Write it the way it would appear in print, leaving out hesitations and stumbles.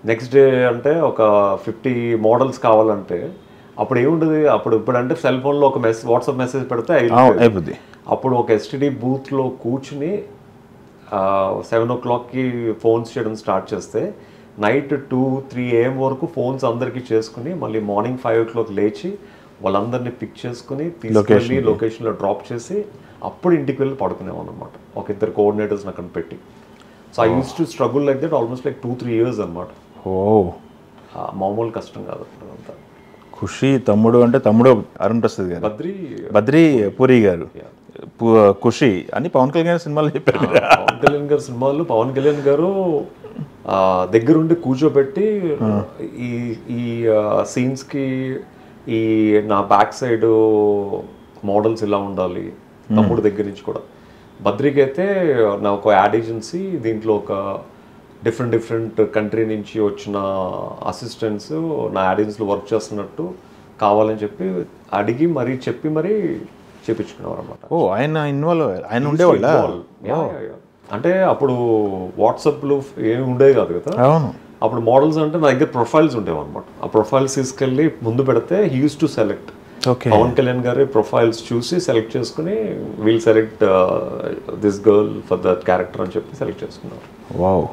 Next day అంటే ఒక 50 models కావాలంటే అప్పుడు ఏముండదు, ఇప్పుడంటే సెల్ ఫోన్లో ఒక వాట్సాప్ మెసేజ్ పెడితే అయిపోద్ది. అప్పుడు ఒక ఎస్టీడీ బూత్లో కూర్చుని 7 o'clockకి ఫోన్స్ చేయడం స్టార్ట్ చేస్తే నైట్ 2-3 AM వరకు ఫోన్స్ అందరికీ చేసుకుని మళ్ళీ మార్నింగ్ 5 o'clock లేచి వాళ్ళందరినీ పిక్ చేసుకుని తీసుకెళ్ళి లొకేషన్లో డ్రాప్ చేసి అప్పుడు ఇంటికి వెళ్ళి పడుకునేవాళ్ళం అనమాట. ఒక ఇద్దరు కోఆర్డినేటర్స్ని అక్కడ పెట్టి. So I use to struggle like that almost like 2-3 years అనమాట. మామూలు కష్టం కాదు అదంతా. ఖుషి తమ్ముడు అంటే తమ్ముడు అరుణ్ ప్రసాద్ గారు, బద్రీ పూరి గారు, ఖుషి అని పవన్ కళ్యాణ్ సినిమాలు చెప్పారు. పవన్ కళ్యాణ్ గారు సినిమాలు పవన్ కళ్యాణ్ గారు దగ్గరుండి కూర్చోబెట్టి ఈ సీన్స్కి ఈ నా బ్యాక్ సైడ్ మోడల్స్ ఇలా ఉండాలి, తమ్ముడు దగ్గర నుంచి కూడా. బద్రికి అయితే నా ఒక యాడ్ ఏజెన్సీ, దీంట్లో ఒక డిఫరెంట్ కంట్రీ నుంచి వచ్చిన అసిస్టెంట్స్ నా యాడ్ ఏజెన్సీలో వర్క్ చేస్తున్నట్టు కావాలని చెప్పి అడిగి మరీ చెప్పి మరీ చేపించుకునేవారు అనమాట. ఓ ఆయన ఇన్వాల్వ్, ఆయన ఉండేవాళ్ళ. అంటే అప్పుడు వాట్సాప్లు ఏమి ఉండేవి కాదు కదా. అవును. అప్పుడు మోడల్స్ అంటే నా దగ్గర ప్రొఫైల్స్ ఉండేవి అనమాట. ఆ ప్రొఫైల్స్ తీసుకెళ్ళి ముందు పెడితే he used to select. Pawan Kalyan గారి ప్రొఫైల్స్ చూసి సెలెక్ట్ చేసుకుని we'll select this girl for that character అని చెప్పి సెలెక్ట్ చేసుకున్నారు. వావ్.